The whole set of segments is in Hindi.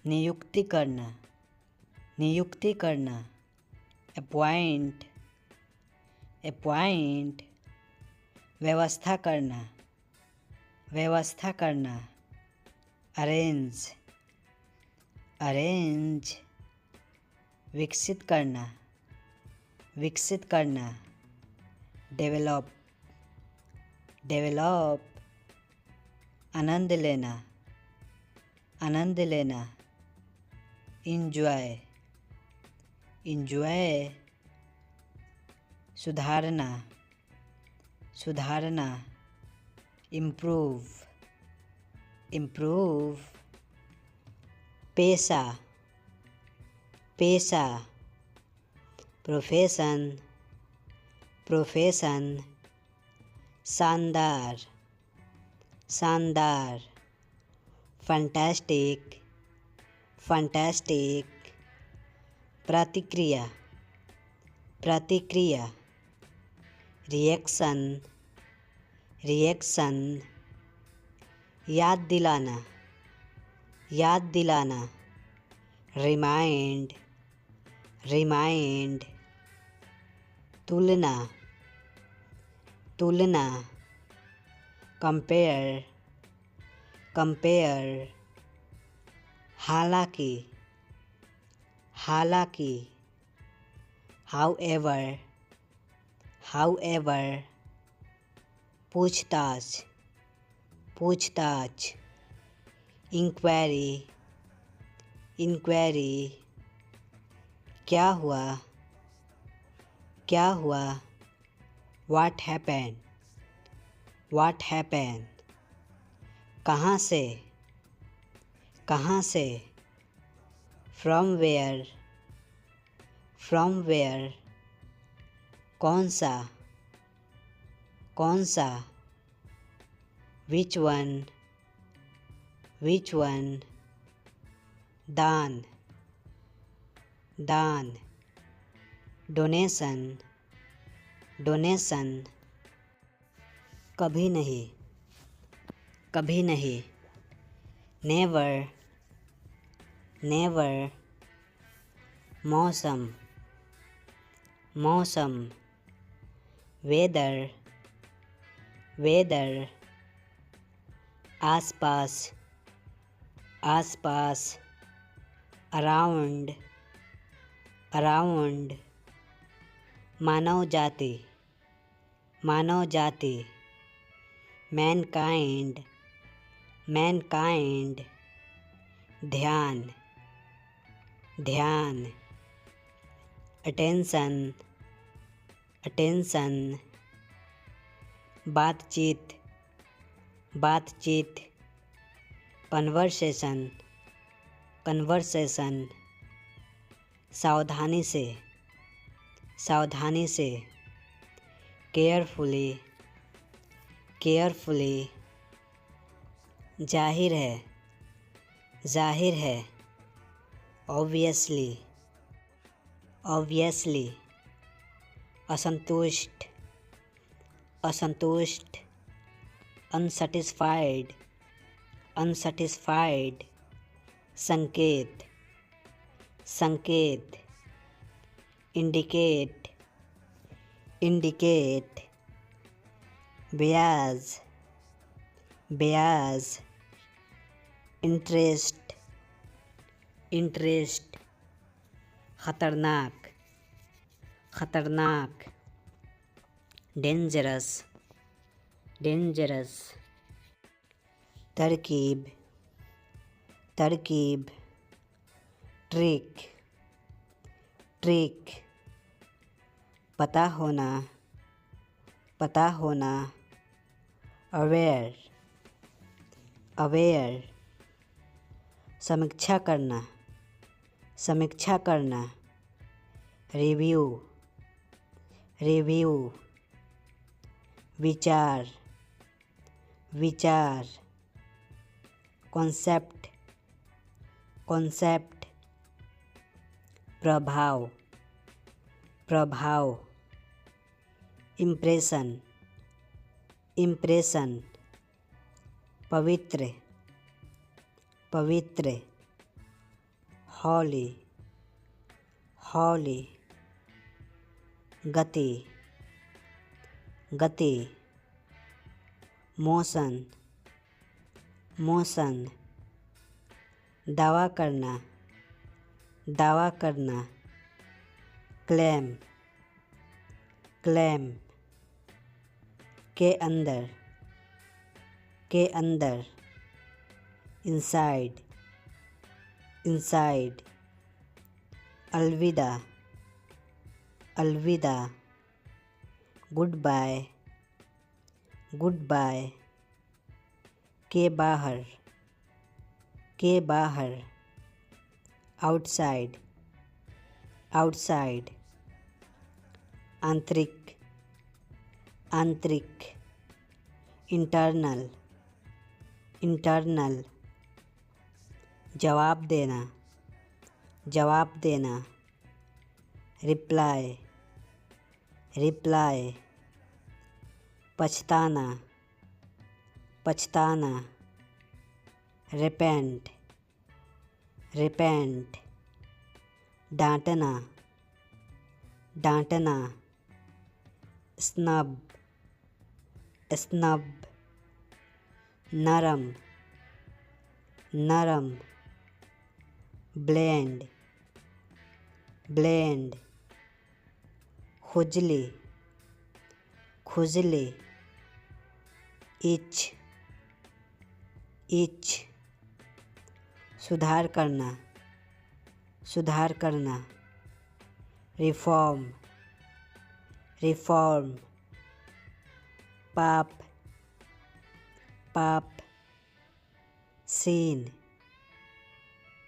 नियुक्ति करना, नियुक्ति करना। Appoint, appoint. व्यवस्था करना, व्यवस्था करना। Arrange, arrange. विकसित करना, विकसित करना। Develop, develop. आनंद लेना, आनंद लेना। Enjoy, enjoy. सुधारना, सुधारना। Improve, improve. पेशा, पेशा। Profession, profession. शानदार, शानदार। Fantastic, fantastic. प्रतिक्रिया, प्रतिक्रिया। Reaction, reaction. याद दिलाना, याद दिलाना। Remind, remind. तुलना, तुलना। Compare, compare. हालांकि, हालांकि। However, however. पूछताछ, पूछताछ। Inquiry, inquiry. क्या हुआ, क्या हुआ। What happened, what happened. कहाँ से, कहाँ से। From where, from where. कौन सा, कौन सा। Which one, which one. दान, दान। Donation, donation. कभी नहीं, कभी नहीं। Never, never. मौसम, मौसम। Weather, weather. आसपास, आसपास। Around, around. मानव जाति, मानव जाति। Mankind, mankind. ध्यान, ध्यान। Attention, attention. बातचीत, बातचीत। Conversation, conversation. सावधानी से, सावधानी से। Carefully, carefully. जाहिर है, जाहिर है। Obviously, obviously. असंतुष्ट, असंतुष्ट। Unsatisfied, unsatisfied. संकेत, संकेत। Indicate, indicate. ब्याज, ब्याज। Interest, interest. खतरनाक, खतरनाक। Dangerous, dangerous. तरकीब, तरकीब। Trick, trick. पता होना, पता होना। Aware, aware. समीक्षा करना, समीक्षा करना। Review, review. विचार, विचार। Concept, concept. प्रभाव, प्रभाव। Impression, impression. पवित्र, पवित्र। हौली, हौली, गति, गति, मोशन, मोशन, दावा करना, दावा करना, क्लेम, क्लेम, के अंदर, के अंदर, इनसाइड, इनसाइड, अलविदा, अलविदा, गुड बाय, गुड बाय, के बाहर, के बाहर, आउटसाइड, आउटसाइड, आंतरिक, आंतरिक, इंटरनल, इंटरनल, जवाब देना, जवाब देना, रिप्लाई, रिप्लाई, पछताना, पछताना, रिपेंट, रिपेंट, डांटना, डांटना, स्नब, स्नब, नरम, नरम, ब्लेंड, ब्लेंड, खुजली, खुजली, इच, इच, सुधार करना, सुधार करना, रिफॉर्म, रिफॉर्म, पाप, पाप, सीन,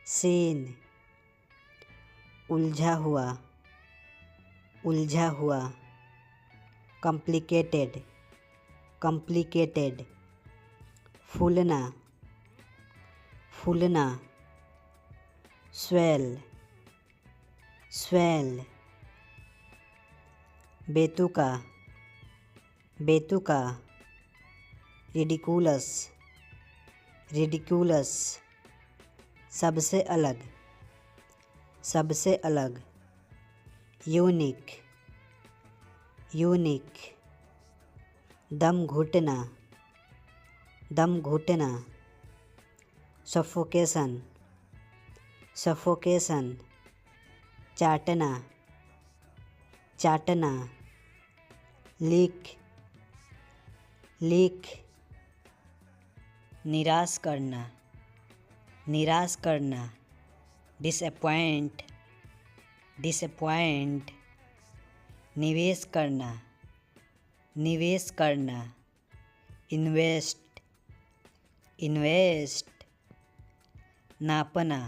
सीन, उलझा हुआ, उलझा हुआ, कॉम्प्लिकेटेड, कॉम्प्लिकेटेड, फूलना, फूलना, स्वेल, स्वेल, बेतुका, बेतुका, रिडिकुलस, रिडिकुलस, सबसे अलग, सबसे अलग, यूनिक, यूनिक, दम घुटना, दम घुटना, सफोकेशन, सफोकेशन, चाटना, चाटना, लीक, लीक, निराश करना, निराश करना, डिसअपॉइंट, डिसअपॉइंट, निवेश करना, निवेश करना, इन्वेस्ट, इन्वेस्ट, नापना,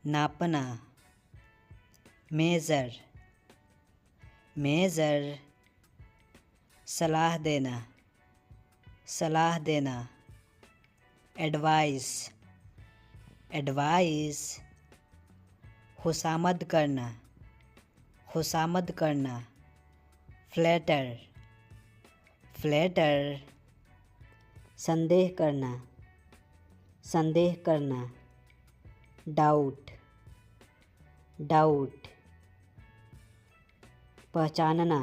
नापना, मेजर, मेजर, सलाह देना, सलाह देना, एडवाइस, एडवाइस, खुशामद करना, खुशामद करना, फ्लैटर, फ्लैटर, संदेह करना, संदेह करना, डाउट, डाउट, पहचानना,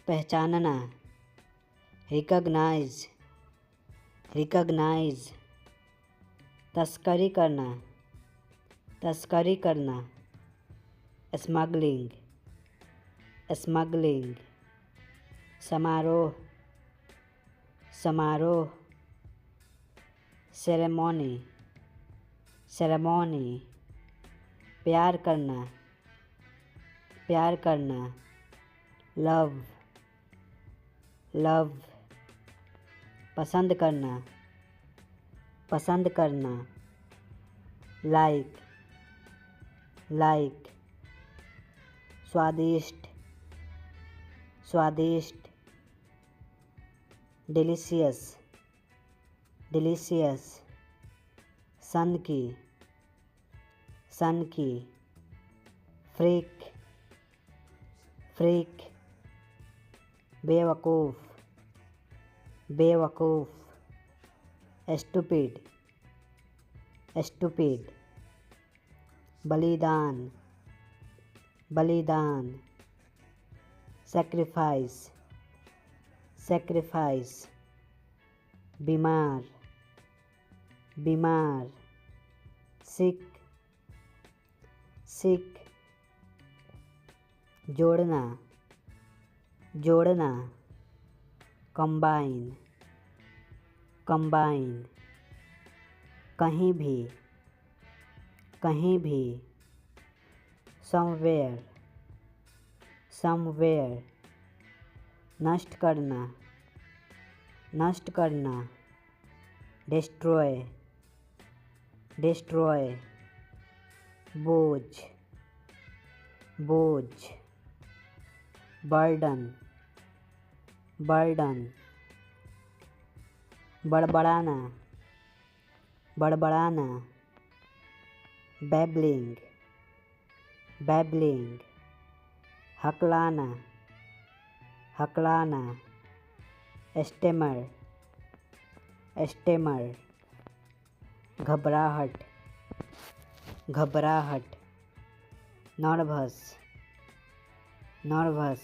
पहचानना, रिकॉग्नाइज, रिकॉग्नाइज, तस्करी करना, तस्करी करना, स्मगलिंग, स्मगलिंग, समारोह, समारोह, सेरेमनी, सेरेमनी, प्यार करना, प्यार करना, लव, लव, पसंद करना, पसंद करना, लाइक, लाइक, स्वादिष्ट, स्वादिष्ट, डिलीशियस, डिलीशियस, सन की, सन की, फ्रीक, फ्रीक, बेवकूफ़, बेवकूफ़, स्टूपिड, स्टूपिड, बलिदान, बलिदान। Sacrifice, sacrifice. बीमार, बीमार। Sick, sick. जोड़ना, जोड़ना। Combine, combine. कहीं भी, कहीं भी। Somewhere, somewhere. नष्ट करना, नष्ट करना। Destroy, destroy. बोझ, बोझ। Burden, burden. बड़बड़ाना, बड़बड़ाना। Babbling, babbling. हकलाना, हकलाना। Stammer, stammer. घबराहट, घबराहट। Nervous, nervous.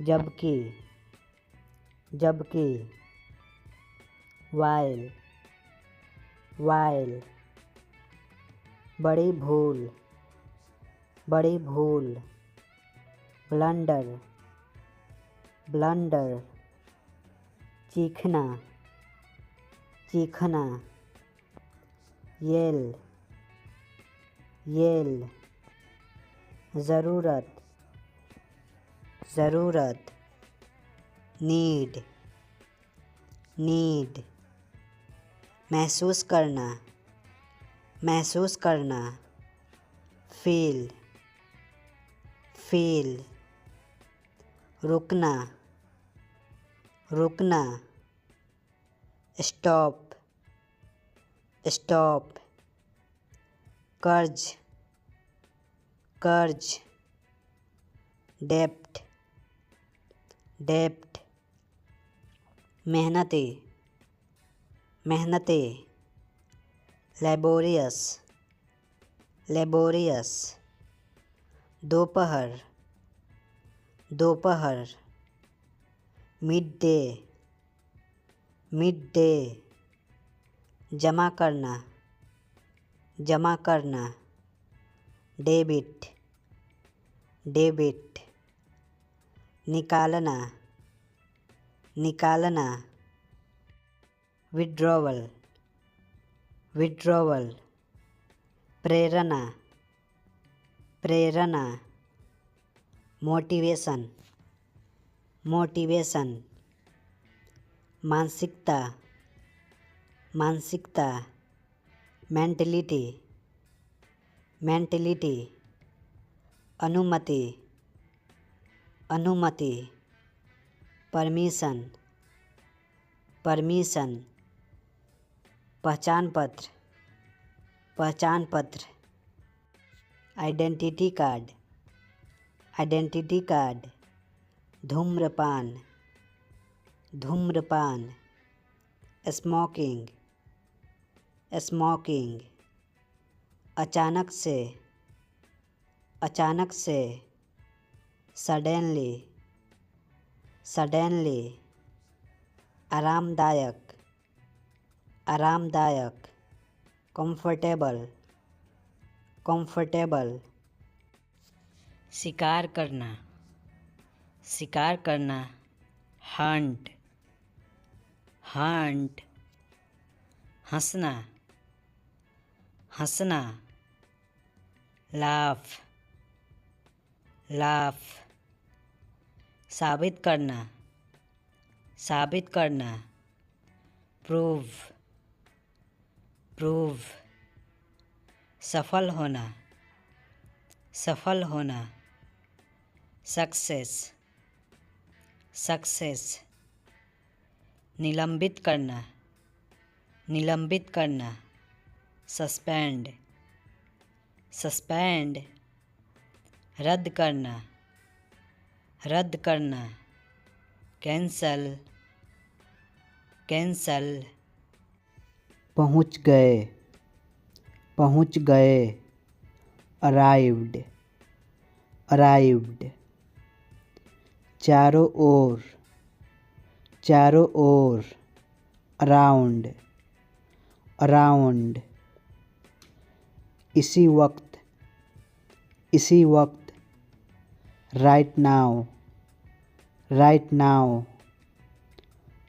जबकि, जबकि। While, while. बड़ी भूल, बड़ी भूल। Blunder, blunder. चीखना, चीखना। Yell, yell. ज़रूरत, ज़रूरत। Need, need. महसूस करना, महसूस करना। Feel, feel. रुकना, रुकना। Stop, stop. कर्ज, कर्ज। डेप्ट, डेप्ट। मेहनती, मेहनती। Laborious, laborious. दोपहर, दोपहर। Mid day, mid day. जमा करना, जमा करना। Debit, debit. निकालना, निकालना। Withdrawal, withdrawal. प्रेरणा, प्रेरणा। Motivation, motivation. मानसिकता, मानसिकता। Mentality, mentality. अनुमति, अनुमति। Permission, permission. पहचान पत्र, पहचान पत्र। Identity card, identity card. धूम्रपान, धूम्रपान। Smoking, smoking. अचानक से, अचानक से। Suddenly, suddenly. आरामदायक, आरामदायक। Comfortable, comfortable. शिकार करना, शिकार करना। Hunt, Hunt. हंसना, हंसना। Laugh, laugh. साबित करना, साबित करना। Prove, prove. सफल होना, सफल होना। Success, success. निलंबित करना, निलंबित करना। Suspend, suspend. रद्द करना, रद्द करना। Cancel, cancel. पहुंच गए, पहुंच गए। arrived, arrived, चारों ओर, चारों ओर, around, around, इसी वक्त, इसी वक्त, right now, right now,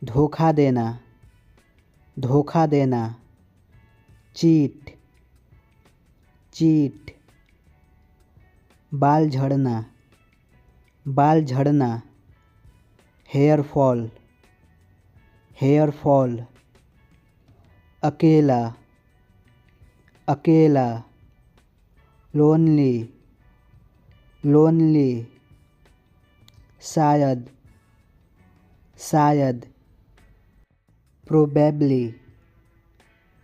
धोखा देना, धोखा देना, cheat, cheat, बाल झड़ना, बाल झड़ना, हेयर फॉल, हेयर फॉल, अकेला, अकेला, लोनली, लोनली, शायद, शायद, प्रोबेबली,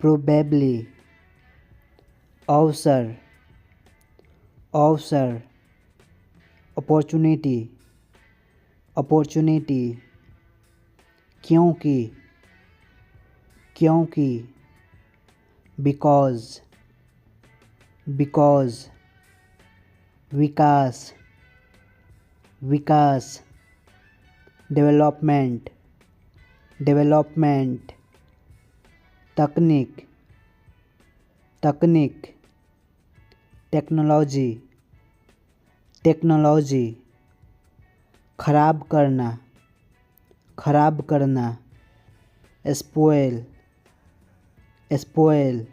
प्रोबेबली, अवसर, अवसर, अपॉर्चुनिटी, अपॉर्चुनिटी, क्योंकि, क्योंकि, बिकॉज, बिकॉज, विकास, विकास, डेवलपमेंट, डेवलपमेंट, तकनीक, तकनीक, टेक्नोलॉजी, टेक्नोलॉजी, खराब करना, खराब करना, स्पॉइल, स्पॉइल,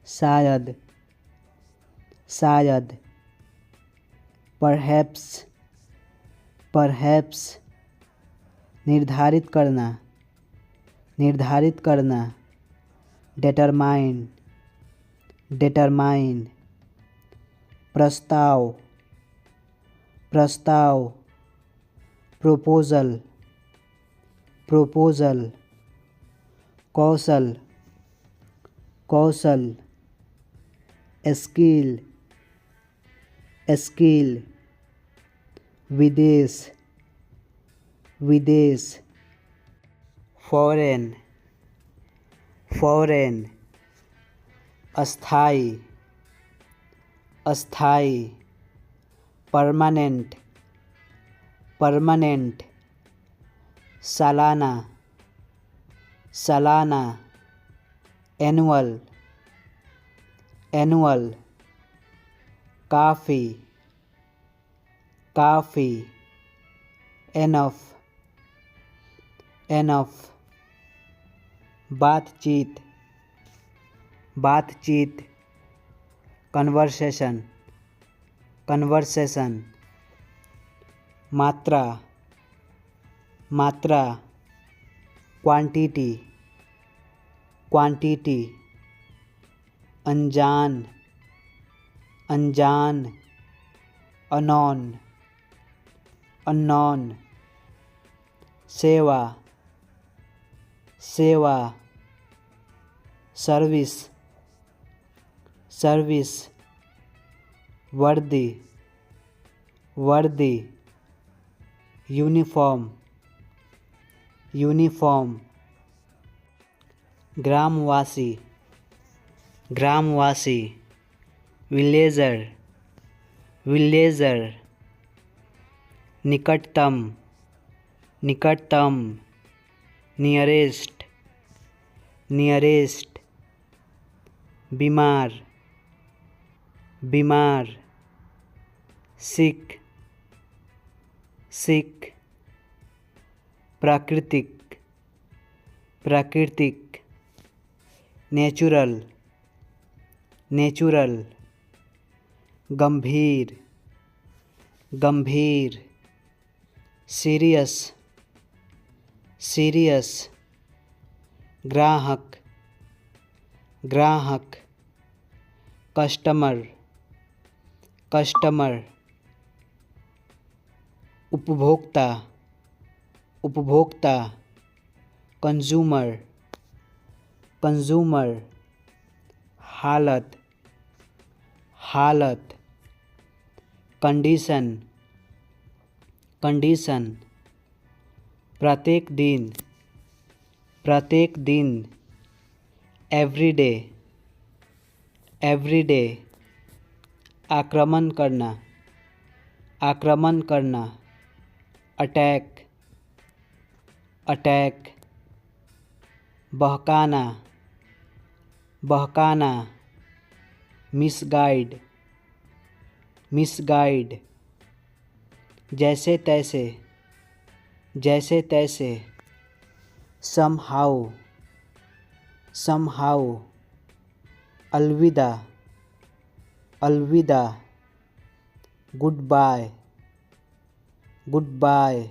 शायद, शायद, परहैप्स, परहैप्स, निर्धारित करना, निर्धारित करना, determine, determine, प्रस्ताव, प्रस्ताव, proposal, proposal, कौशल, कौशल, स्किल, स्किल, विदेश, विदेश, फॉरेन, फॉरेन, अस्थाई, अस्थाई, परमानेंट, परमानेंट, सालाना, सालाना, एनुअल, एनुअल, काफ़ी, काफ़ी, एनफ, एनफ, बातचीत, बातचीत, कन्वर्सेशन, कन्वर्सेशन, मात्रा, मात्रा, क्वांटिटी, क्वांटिटी, अनजान, अनजान, अननोन, अननोन, सेवा, सेवा, सर्विस, सर्विस, वर्दी, वर्दी, यूनिफॉर्म, यूनिफॉर्म, ग्रामवासी, ग्रामवासी, विलेजर, विलेजर, निकटतम, निकटतम, नियरेस्ट, नियरेस्ट, बीमार, बीमार, सिक, सिक, प्राकृतिक, प्राकृतिक, नेचुरल, नेचुरल, गंभीर, गंभीर, सीरियस, सीरियस, ग्राहक, ग्राहक, कस्टमर, कस्टमर, उपभोक्ता, उपभोक्ता, कंज्यूमर, कंज्यूमर, हालत, हालत, कंडीशन, कंडीशन, प्रत्येक दिन, प्रत्येक दिन, एवरीडे, एवरीडे, आक्रमण करना, आक्रमण करना, अटैक, अटैक, बहकाना, बहकाना, मिसगाइड, मिसगाइड, जैसे तैसे, जैसे तैसे, समहाउ, समहाउ, अलविदा, अलविदा, गुड बाय, गुड बाय,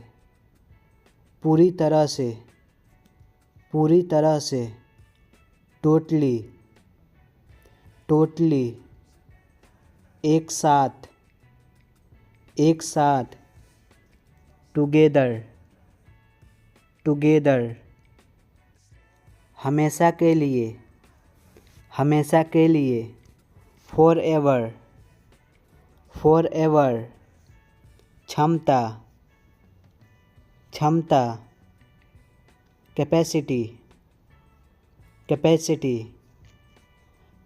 पूरी तरह से, पूरी तरह से, टोटली, टोटली, एक साथ, एक साथ, टुगेदर, टुगेदर, हमेशा के लिए, हमेशा के लिए, फॉर एवर, फॉर एवर, क्षमता, क्षमता, कैपेसिटी, कैपेसिटी,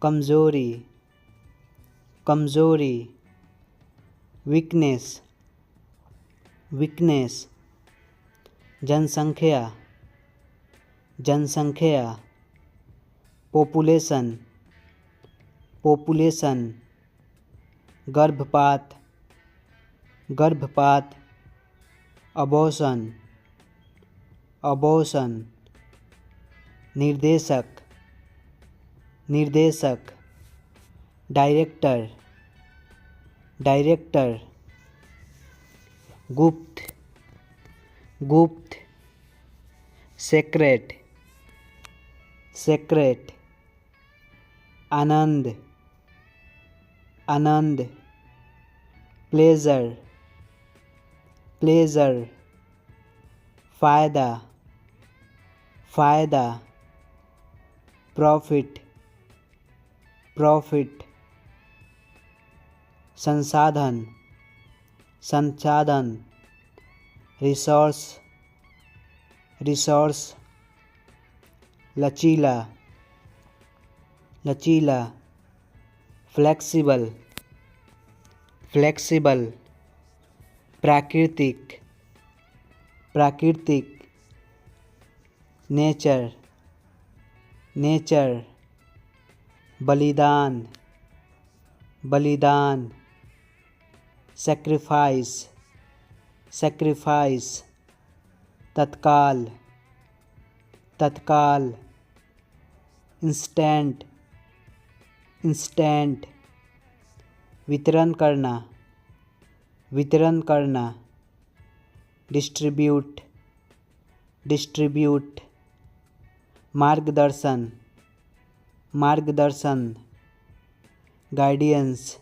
कमज़ोरी, कमज़ोरी, वीकनेस, वीकनेस, जनसंख्या, जनसंख्या, पॉपुलेशन, पॉपुलेशन, गर्भपात, गर्भपात, अबॉर्शन, अबॉर्शन, निर्देशक, निर्देशक, डायरेक्टर, डायरेक्टर, गुप्त, गुप्त, सेक्रेट, सेक्रेट, आनंद, आनंद, प्लेजर, प्लेजर, फ़ायदा, फ़ायदा, प्रॉफिट, प्रॉफिट, संसाधन, संसाधन, रिसोर्स, रिसोर्स, लचीला, लचीला, फ्लेक्सिबल, फ्लेक्सिबल, प्राकृतिक, प्राकृतिक, नेचर, नेचर, बलिदान, बलिदान, सेक्रीफाइस, सेक्रीफाइस, तत्काल, तत्काल, इंस्टेंट, इंस्टेंट, वितरण करना, वितरण करना, डिस्ट्रीब्यूट, डिस्ट्रीब्यूट, मार्गदर्शन, मार्गदर्शन, गाइडियंस,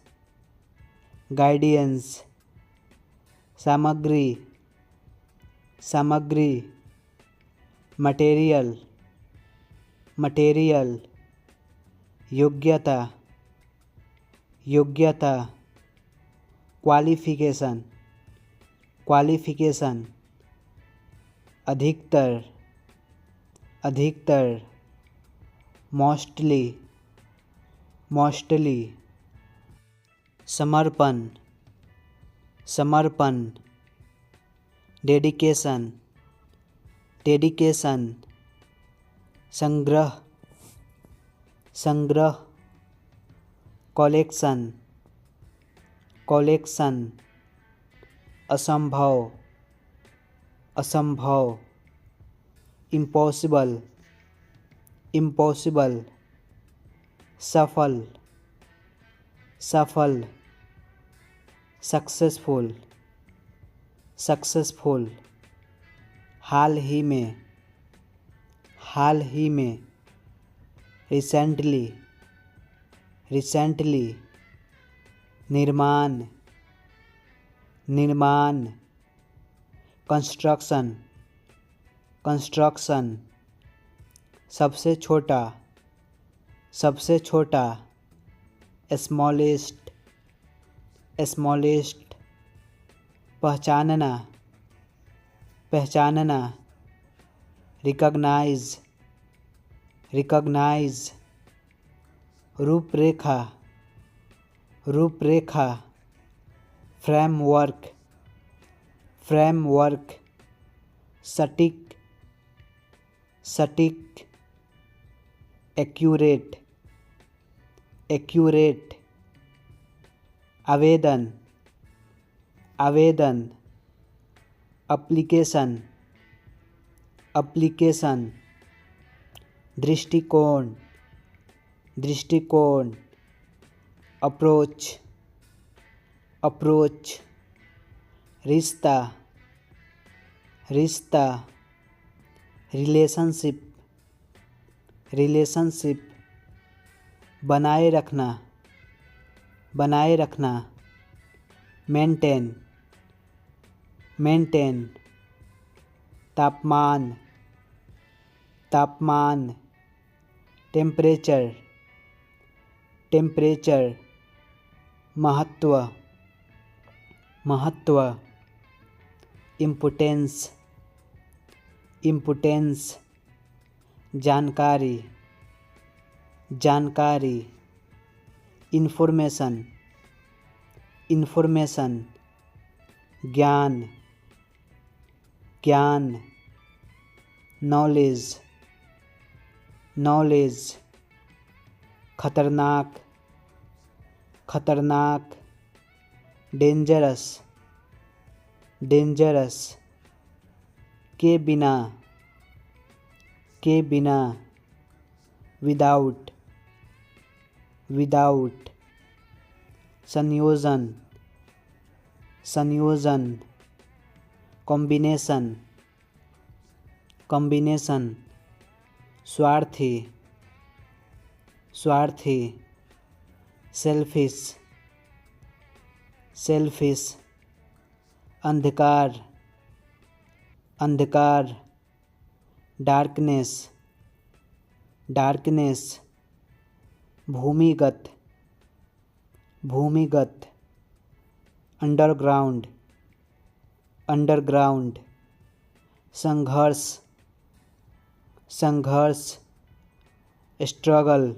गाइडियंस, सामग्री, सामग्री, मटेरियल, मटेरियल, योग्यता, योग्यता, क्वालिफिकेशन, क्वालिफिकेशन, अधिकतर, अधिकतर, मोस्टली, मोस्टली, समर्पण, समर्पण, डेडिकेशन, डेडिकेशन, संग्रह, संग्रह, कलेक्शन, कलेक्शन, असंभव, असंभव, इम्पॉसिबल, इम्पॉसिबल, सफल, सफल, सक्सेसफुल, सक्सेसफुल, हाल ही में, हाल ही में, रिसेंटली, रिसेंटली, निर्माण, निर्माण, कंस्ट्रक्शन, कंस्ट्रक्शन, सबसे छोटा, सबसे छोटा, स्मॉलेस्ट, स्मॉलेस्ट, पहचानना, पहचानना, रिकॉग्नाइज, रिकॉग्नाइज, रूपरेखा, रूपरेखा, फ्रेमवर्क, फ्रेमवर्क, सटीक, सटीक, एक्यूरेट, एक्यूरेट, आवेदन, आवेदन, एप्लीकेशन, एप्लीकेशन, दृष्टिकोण, दृष्टिकोण, अप्रोच, अप्रोच, रिश्ता, रिश्ता, रिलेशनशिप, रिलेशनशिप, बनाए रखना, बनाए रखना, मेंटेन, मेंटेन, तापमान, तापमान, टेम्परेचर, टेम्परेचर, महत्व, महत्व, इम्पोर्टेंस, इम्पोर्टेंस, जानकारी, जानकारी, इंफॉर्मेशन, इंफॉर्मेशन, ज्ञान, ज्ञान, नॉलेज, नॉलेज, खतरनाक, खतरनाक, डेंजरस, डेंजरस, के बिना, के बिना, विदाउट, विदाउट, संयोजन, संयोजन, कॉम्बिनेशन, कॉम्बिनेशन, स्वार्थी, स्वार्थी, सेल्फिश, सेल्फिश, अंधकार, अंधकार, डार्कनेस, डार्कनेस, भूमिगत, भूमिगत, अंडरग्राउंड, अंडरग्राउंड, संघर्ष, संघर्ष, स्ट्रगल,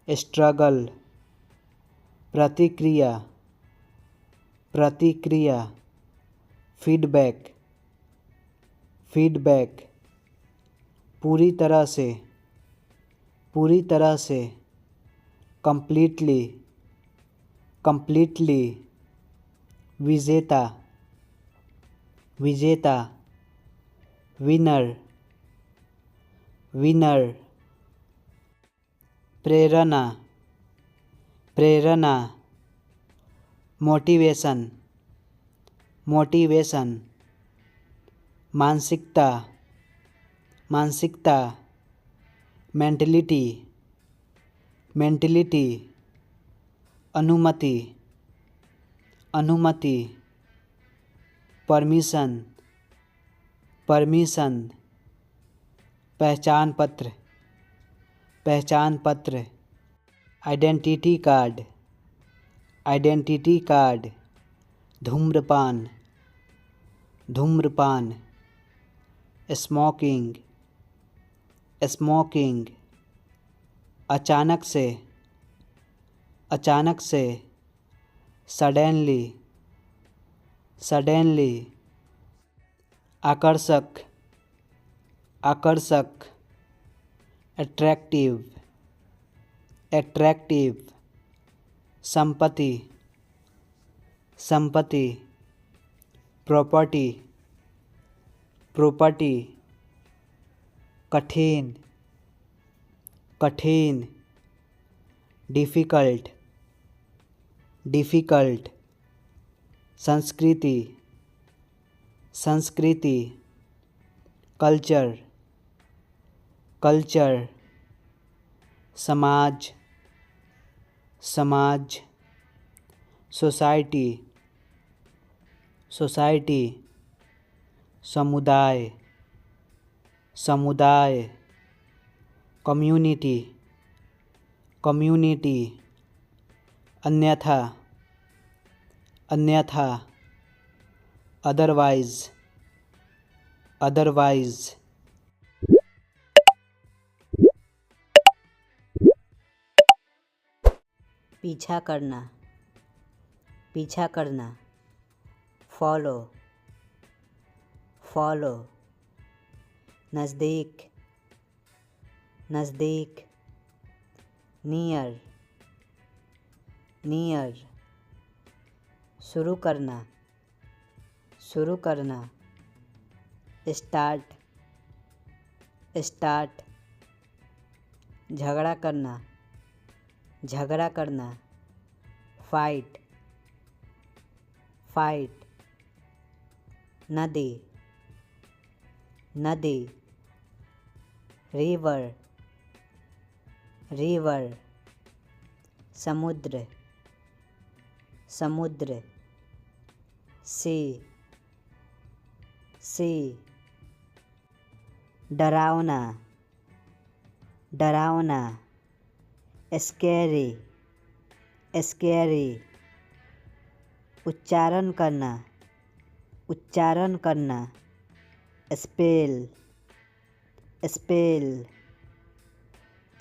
स्ट्रगल, प्रतिक्रिया, प्रतिक्रिया, फीडबैक, फीडबैक, पूरी तरह से, पूरी तरह से, कंप्लीटली, कंप्लीटली, विजेता, विजेता, विनर, विनर, प्रेरणा, प्रेरणा, मोटिवेशन, मोटिवेशन, मानसिकता, मानसिकता, मेंटलिटी, मेंटलिटी, अनुमति, अनुमति, परमिशन, परमिशन, पहचान पत्र, पहचान पत्र, आइडेंटिटी कार्ड, आइडेंटिटी कार्ड, धूम्रपान, धूम्रपान, स्मोकिंग, स्मोकिंग, अचानक से, अचानक से, सडनली, सडनली, आकर्षक, आकर्षक, अट्रैक्टिव, अट्रैक्टिव, संपत्ति, संपत्ति, प्रॉपर्टी, प्रॉपर्टी, कठिन, कठिन, डिफ़िकल्ट, डिफ़िकल्ट, संस्कृति, संस्कृति, कल्चर, कल्चर, समाज, समाज, सोसाइटी, सोसाइटी, समुदाय, समुदाय, कम्युनिटी, कम्युनिटी, अन्यथा, अन्यथा, अदरवाइज, अदरवाइज, पीछा करना, पीछा करना। Follow, follow. नज़दीक, नज़दीक। Near, near. शुरू करना, शुरू करना। Start, start. झगड़ा करना, झगड़ा करना। Fight, fight. नदी, नदी। River, river. समुद्र, समुद्र। Sea, sea. डरावना, डरावना। Scary, scary. उच्चारण करना, उच्चारण करना। Spell, spell.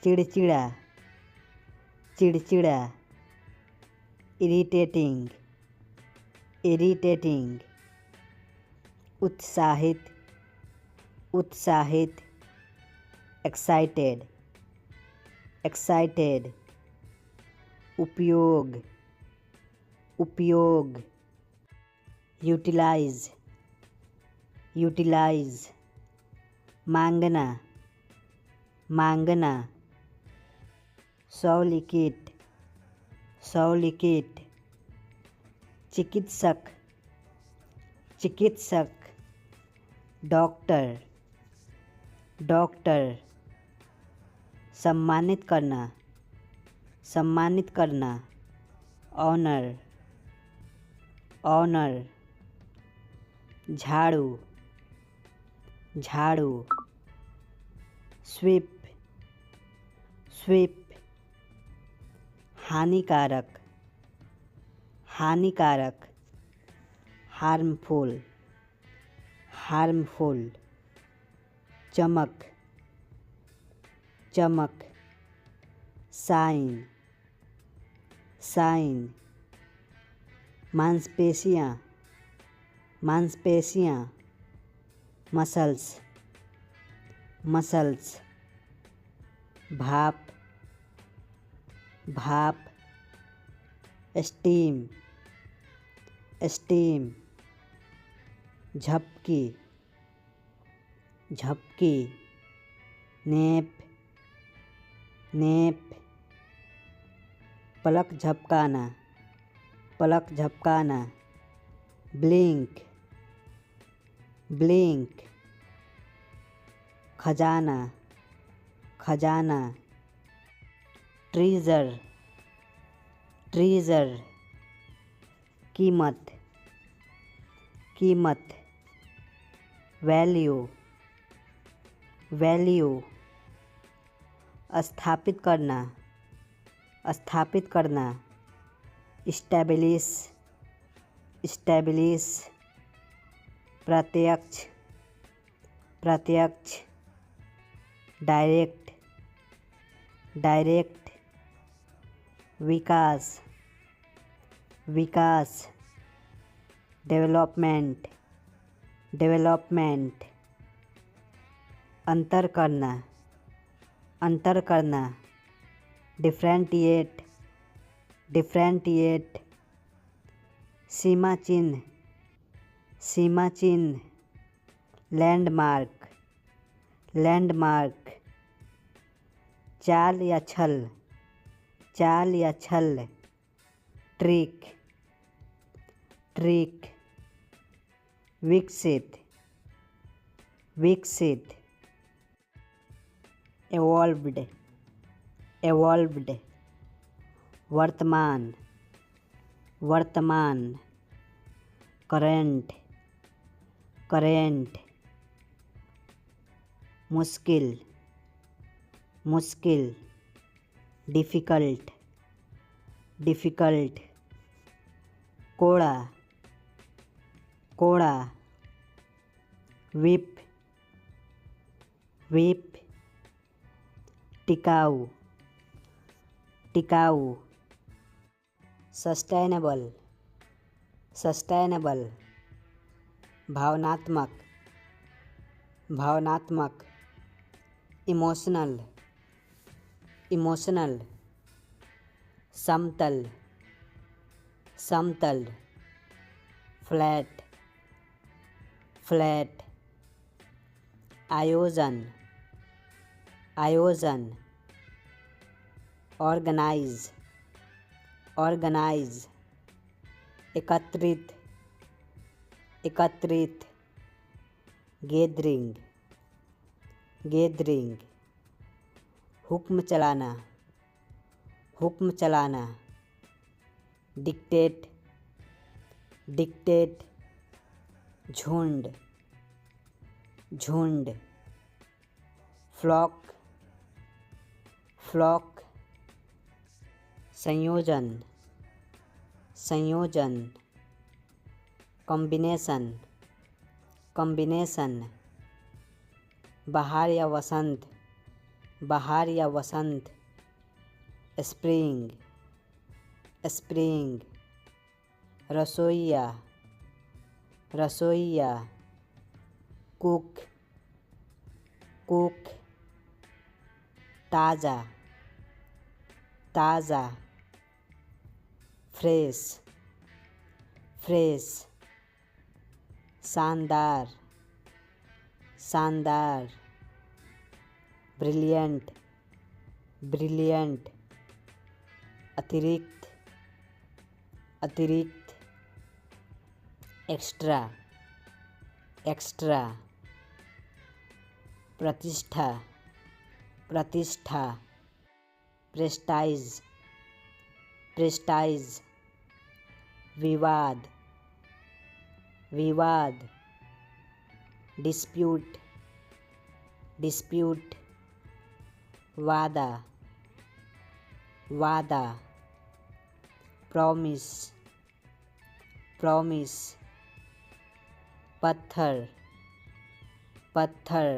चिड़चिड़ा, चिड़चिड़ा। Irritating, irritating. उत्साहित, उत्साहित। Excited, excited. उपयोग, उपयोग। Utilise, utilise. मांगना, मांगना। Solicit, solicit. चिकित्सक, चिकित्सक। Doctor, doctor. सम्मानित करना, सम्मानित करना। Honour, honour. झाड़ू, झाड़ू। Sweep, SVEEP. हानिकारक, हानिकारक। Harmful, harmful. चमक, चमक। Shine, shine. मांसपेशियाँ, मांसपेशियाँ। Muscles, muscles. भाप, भाप। Steam, steam. झपकी, झपकी। Nap, nap. पलक झपकाना, पलक झपकाना। Blink, blink. खजाना, खजाना। Treasure, treasure. कीमत, कीमत। Value, value. स्थापित करना, स्थापित करना। Establish, establish. प्रत्यक्ष, प्रत्यक्ष। Direct, direct. विकास, विकास। Development, development. अंतर करना, अंतर करना। डिफरेंटिएट, डिफरेंटिएट। सीमा चिन्ह, सीमा चिन्ह। Landmark, landmark. चाल या छल, चाल या छल। Trick, trick. विकसित, विकसित। Evolved, evolved. वर्तमान, वर्तमान। Current, current. मुश्किल, मुश्किल। Difficult, difficult. कोड़ा, कोड़ा। Whip, whip. टिकाऊ, टिकाऊ। Sustainable, sustainable. भावनात्मक, भावनात्मक। Emotional, emotional. समतल, समतल। Flat, flat. आयोजन, आयोजन। Organise, organise. एकत्रित, एकत्रित। Gathering, gathering. हुक्म चलाना, हुक्म चलाना। Dictate, dictate. झुंड, झुंड। Flock, flock. संयोजन, संयोजन। Combination, combination. बहार या वसंत, बहार या वसंत। Spring, spring. रसोइया, रसोइया। Cook, cook. ताज़ा, ताज़ा। Fresh, fresh. शानदार, शानदार। Brilliant, brilliant. अतिरिक्त, अतिरिक्त। Extra, extra. प्रतिष्ठा, प्रतिष्ठा। Prestige, prestige. विवाद, विवाद। Dispute, dispute. वादा, वादा। Promise, promise. पत्थर, पत्थर।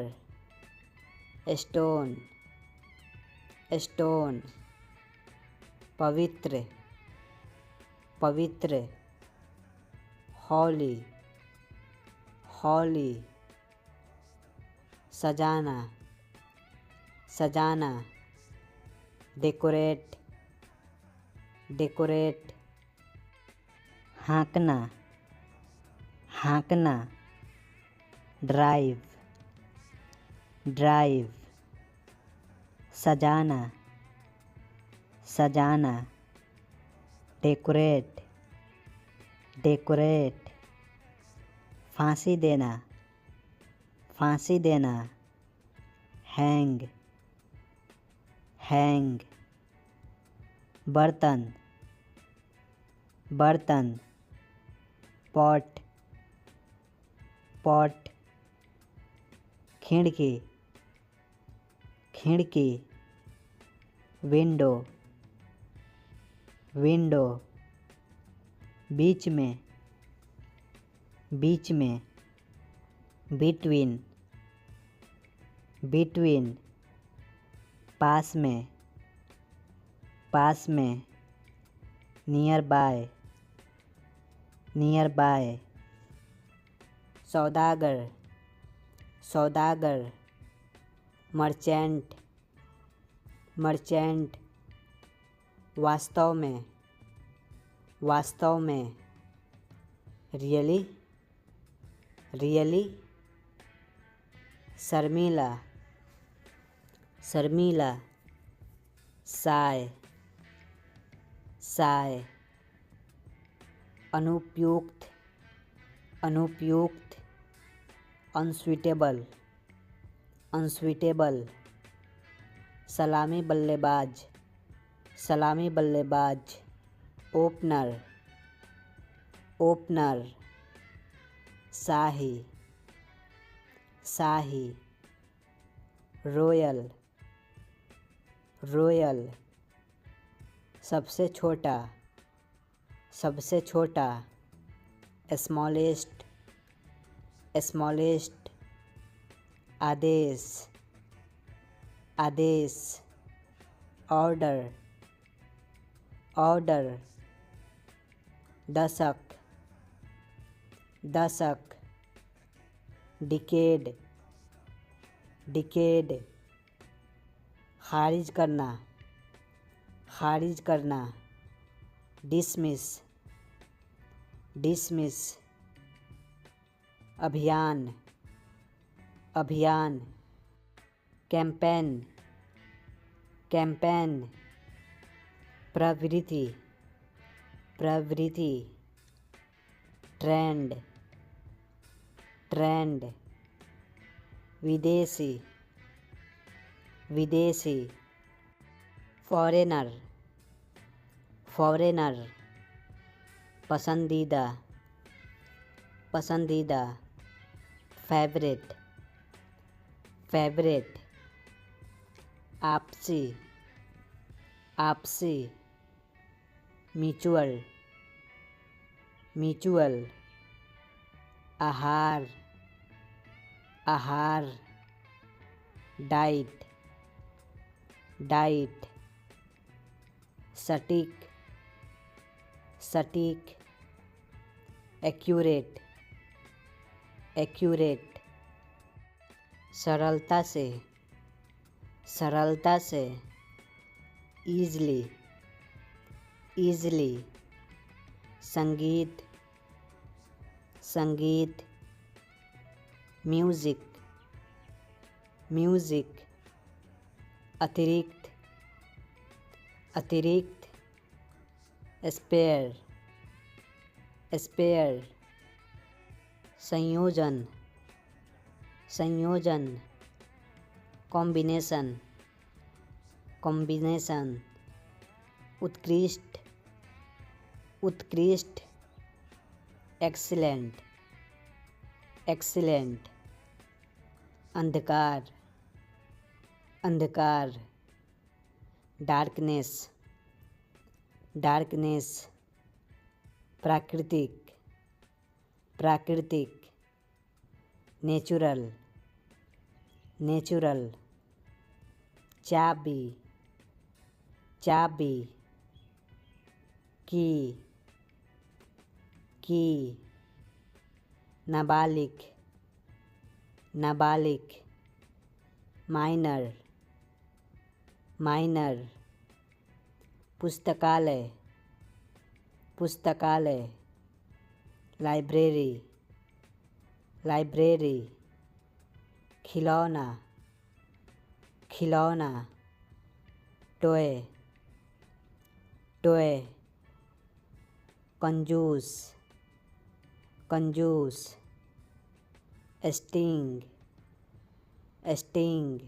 Stone, stone. पवित्र, पवित्र। Holy, holy. सजाना, सजाना। Decorate, decorate. हाँकना, हाँकना। Drive, drive. सजाना, सजाना। Decorate, decorate. फांसी देना, फांसी देना। Hang, hang. बर्तन, बर्तन। Pot, pot. खिड़की, खिड़की। Window, window. बीच में, बीच में। Between, between. पास में, पास में। Nearby, nearby. सौदागर, सौदागर। Merchant, merchant. वास्तव में, वास्तव में। Really, really. शर्मीला, शर्मीला। Shy, shy. अनुपयुक्त, अनुपयुक्त। Unsuitable, unsuitable. सलामी बल्लेबाज, सलामी बल्लेबाज। Opener, opener. शाही, शाही। Royal, royal. सबसे छोटा, सबसे छोटा। Smallest, smallest. आदेश, आदेश। Order, order. दशक दशक डिकेड डिकेड खारिज करना खारिज करना डिसमिस डिसमिस अभियान अभियान कैंपेन कैंपेन प्रवृत्ति प्रवृत्ति ट्रेंड ट्रेंड विदेशी विदेशी फॉरेनर फॉरेनर पसंदीदा पसंदीदा फेवरेट फेवरेट आपसी आपसी म्यूचुअल म्यूचुअल आहार आहार डाइट डाइट सटीक सटीक एक्यूरेट एक्यूरेट सरलता से ईजली ईजली संगीत संगीत म्यूज़िक म्यूज़िक अतिरिक्त अतिरिक्त स्पेयर स्पेयर संयोजन संयोजन कॉम्बिनेशन कॉम्बिनेशन उत्कृष्ट उत्कृष्ट एक्सीलेंट एक्सीलेंट अंधकार अंधकार डार्कनेस डार्कनेस प्राकृतिक प्राकृतिक नेचुरल नेचुरल चाबी चाबी की नाबालिग नाबालिग माइनर माइनर पुस्तकालय पुस्तकालय लाइब्रेरी लाइब्रेरी खिलौना खिलौना टॉय टॉय कंजूस कंजूस स्टिंग स्टिंग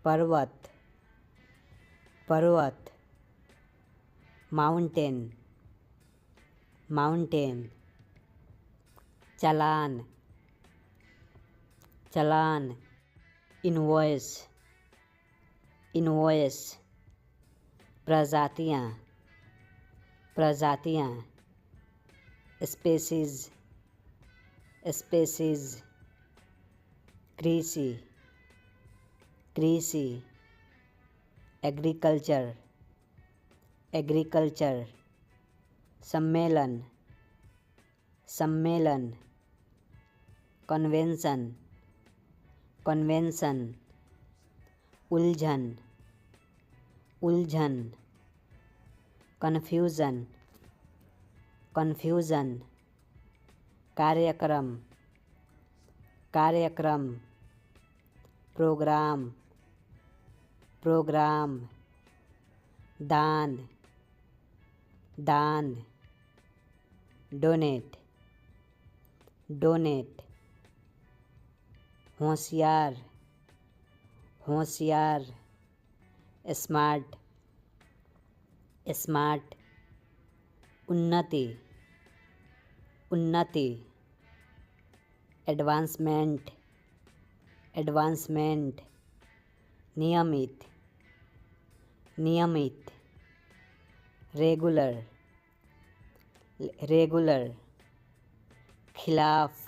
पर्वत पर्वत माउंटेन माउंटेन चालान चालान इनवॉइस इनवॉइस प्रजातियाँ प्रजातियाँ स्पेसीज स्पेसीज कृषि कृषि एग्रीकल्चर एग्रीकल्चर सम्मेलन सम्मेलन कन्वेंशन कन्वेंशन उलझन उलझन कन्फ्यूज़न कन्फ्यूज़न कार्यक्रम कार्यक्रम प्रोग्राम प्रोग्राम दान दान डोनेट डोनेट होशियार होशियार स्मार्ट स्मार्ट उन्नति उन्नति एडवांसमेंट एडवांसमेंट नियमित नियमित रेगुलर रेगुलर खिलाफ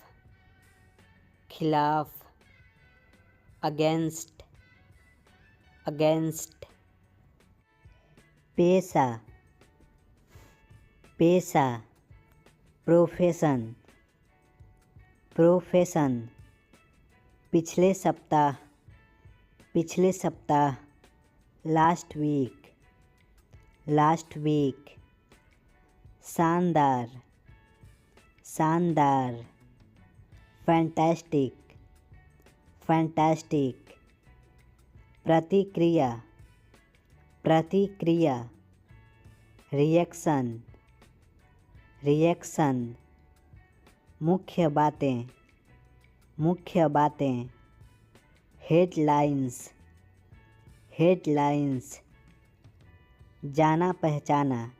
खिलाफ अगेंस्ट अगेंस्ट पेशा पेशा, प्रोफेशन, प्रोफेशन। पिछले सप्ताह, पिछले सप्ताह। Last week, last week. शानदार, शानदार। Fantastic, fantastic. प्रतिक्रिया, प्रतिक्रिया। Reaction, reaction. मुख्य बातें, मुख्य बातें। Headlines, headlines. जाना पहचाना,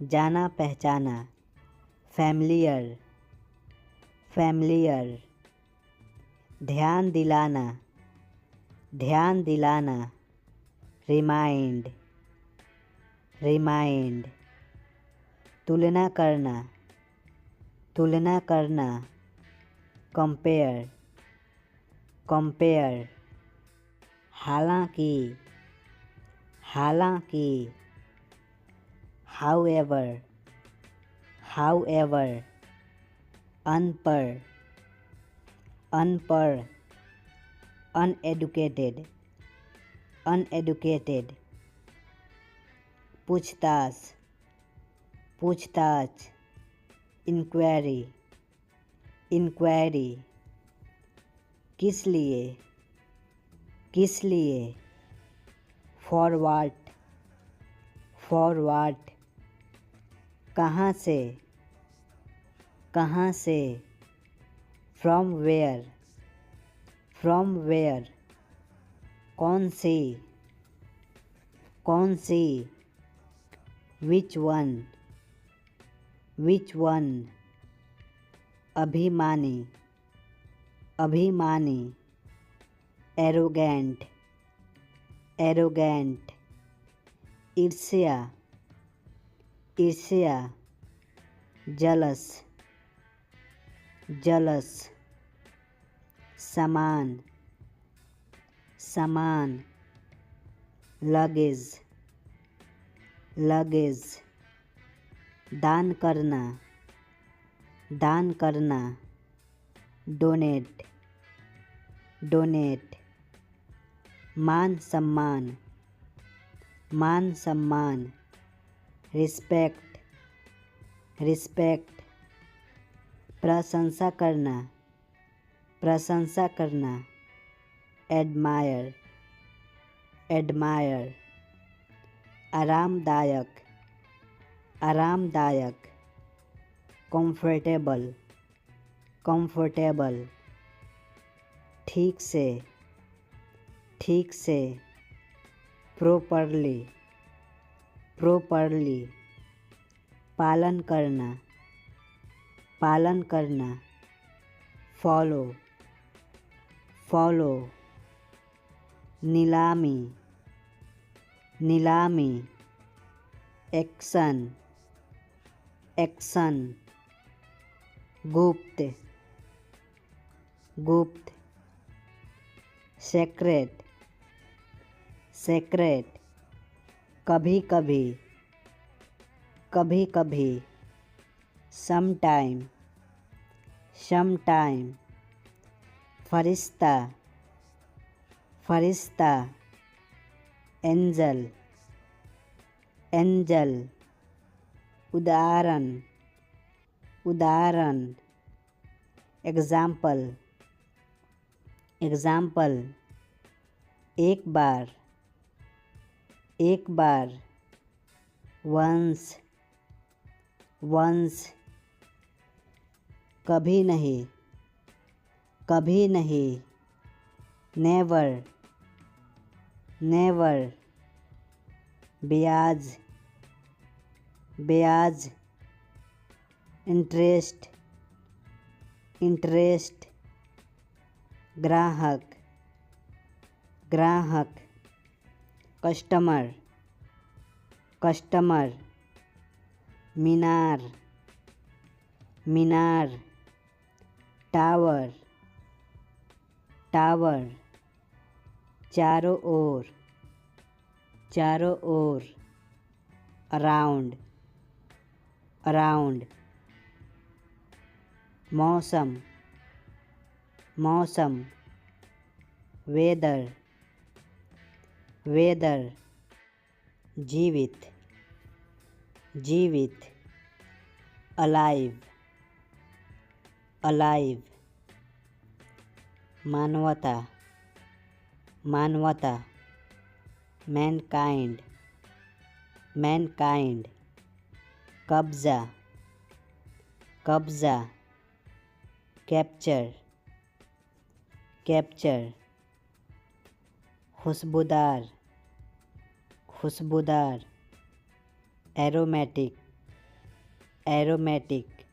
जाना पहचाना। Familiar, familiar. ध्यान दिलाना, ध्यान दिलाना। Remind, remind. तुलना करना, तुलना करना। Compare, compare. हालांकि, हालांकि। However, however. अनपढ़, अनपढ़। Uneducated, uneducated. पूछताछ, पूछताछ। Inquiry, inquiry. किस लिए, किस लिए। Forward, forward. कहाँ से, कहाँ से। From where, from where. कौन सी, कौन सी। विच वन, विच वन। अभिमानी, अभिमानी। Arrogant, arrogant. ईर्ष्या, ईर्ष्या। Jealous, jealous. समान, समान। Luggage, luggage. दान करना, दान करना। Donate, donate. मान सम्मान, मान सम्मान। Respect, respect. प्रशंसा करना, प्रशंसा करना। Admire, admire. आरामदायक, आरामदायक। Comfortable, comfortable. ठीक से, ठीक से। Properly, properly. पालन करना, पालन करना। Follow, follow. नीलामी, नीलामी। Auction, auction. गुप्त, गुप्त। Secret, secret. कभी कभी, कभी कभी। Sometime, sometime. फरिश्ता, फरिश्ता। Angel, angel. उदाहरण, उदाहरण। Example, example. एक बार, एक बार। Once, once. कभी नहीं, कभी नहीं। Never, never. ब्याज, ब्याज। Interest, interest. ग्राहक, ग्राहक। Customer, customer. मीनार, मीनार। Tower, tower. चारों ओर, चारों ओर। अराउंड, अराउंड, मौसम, मौसम, वेदर, वेदर, जीवित, जीवित, अलाइव, अलाइव, मानवता, मानवता, मैनकाइंड, मैनकाइंड, कब्जा, कब्जा, कैप्चर, कैप्चर, खुशबूदार, खुशबूदार, एरोमेटिक, एरोमेटिक,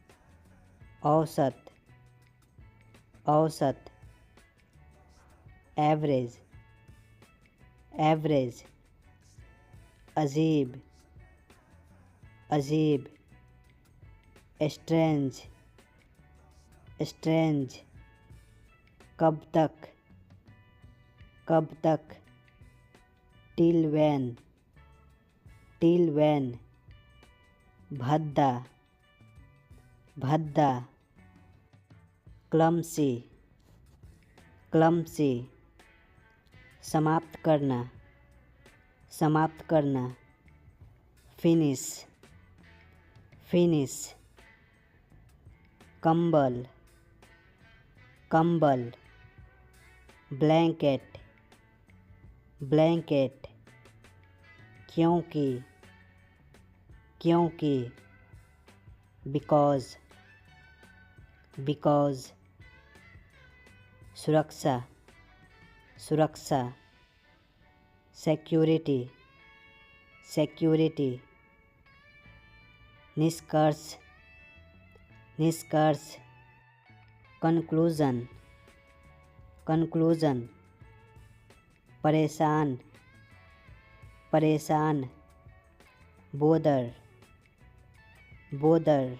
औसत, औसत, एवरेज, एवरेज, अजीब, अजीब, स्ट्रेंज, स्ट्रेंज, कब तक, कब तक, टिल वैन, टिल वैन, भद्दा, भद्दा, क्लमसी, क्लमसी, समाप्त करना, समाप्त करना, फिनिश, फिनिश, कंबल, कंबल, ब्लैंकेट, ब्लैंकेट, क्योंकि, क्योंकि, बिकॉज, बिकॉज, सुरक्षा, सुरक्षा, सिक्योरिटी, सिक्योरिटी, निष्कर्ष, निष्कर्ष, कंक्लूजन, कंक्लूजन, परेशान, परेशान, बोदर, बोदर,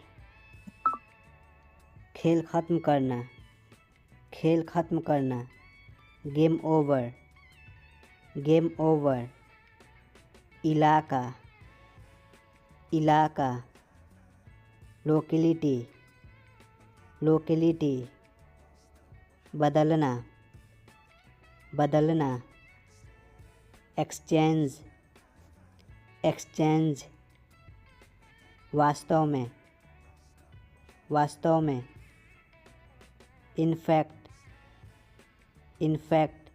खेल ख़त्म करना, खेल ख़त्म करना, गेम ओवर, गेम ओवर, इलाका, इलाका, लोकेलिटी, लोकेलिटी, बदलना, बदलना, एक्सचेंज, एक्सचेंज, वास्तव में, वास्तव में, इनफैक्ट, इनफैक्ट,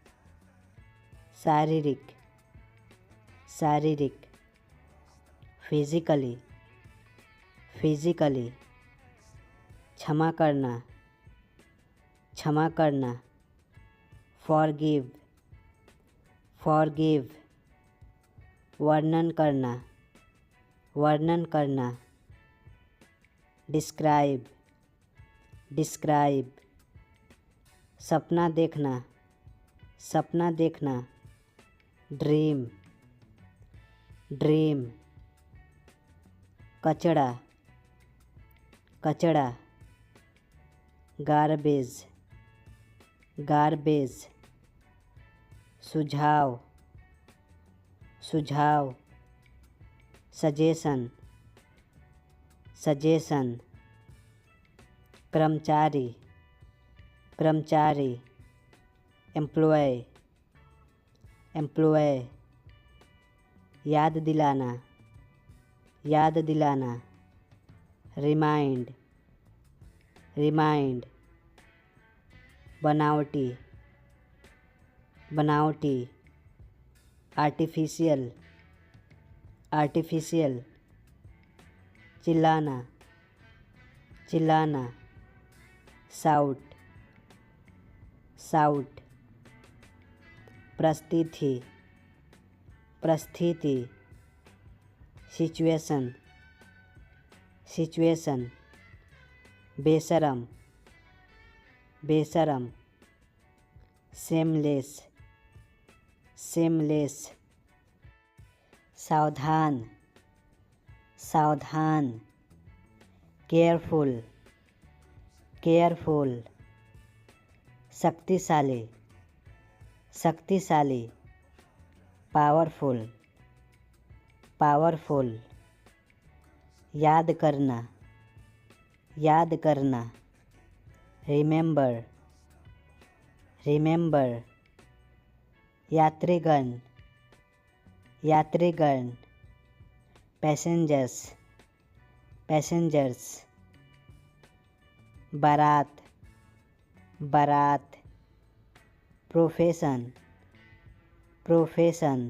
शारीरिक, शारीरिक, फिजिकली, फिजिकली, क्षमा करना, क्षमा करना, फॉरगिव, फॉरगिव, वर्णन करना, वर्णन करना, डिस्क्राइब, डिस्क्राइब, सपना देखना, सपना देखना, ड्रीम, ड्रीम, कचड़ा, कचड़ा, गार्बेज, गार्बेज, सुझाव, सुझाव, सजेशन, सजेशन, कर्मचारी, कर्मचारी, एम्प्लॉय, एम्प्लॉय, याद दिलाना, याद दिलाना, रिमाइंड, रिमाइंड, बनावटी, बनावटी, आर्टिफिशियल, आर्टिफिशियल, चिल्लाना, चिल्लाना, साउट, साउट, परिस्थिति, परिस्थिति, सिचुएशन, सिचुएशन, बेशरम, बेशरम, सेमलेस, सेमलेस, सावधान, सावधान, केयरफुल, केयरफुल, शक्तिशाली, शक्तिशाली, पावरफुल, पावरफुल, याद करना, याद करना। Remember, remember. यात्रीगण, यात्रीगण। Passengers, passengers. बारात, बारात। Profession, profession.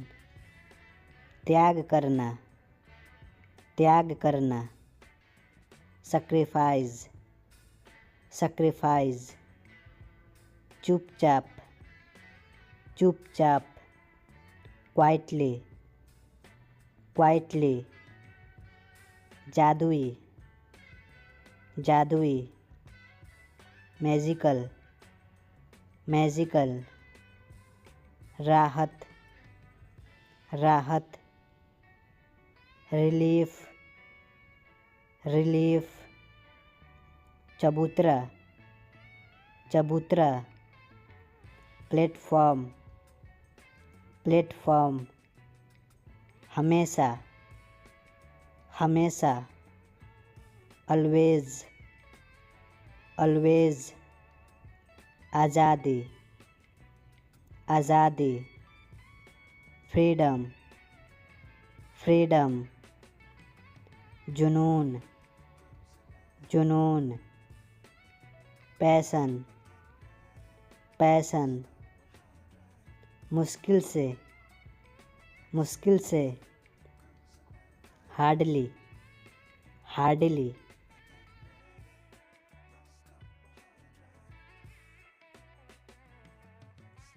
त्याग करना, त्याग करना। Sacrifice, sacrifice. चुपचाप, चुपचाप। Quietly, quietly. जादुई, जादुई। Magical, magical. राहत, राहत। Relief, relief. चबूतरा, चबूतरा। Platform, platform. हमेशा, हमेशा। Always, always. आज़ादी, आज़ादी। Freedom, freedom. जुनून, जुनून। Passion, passion. मुश्किल से, मुश्किल से। Hardly, hardly.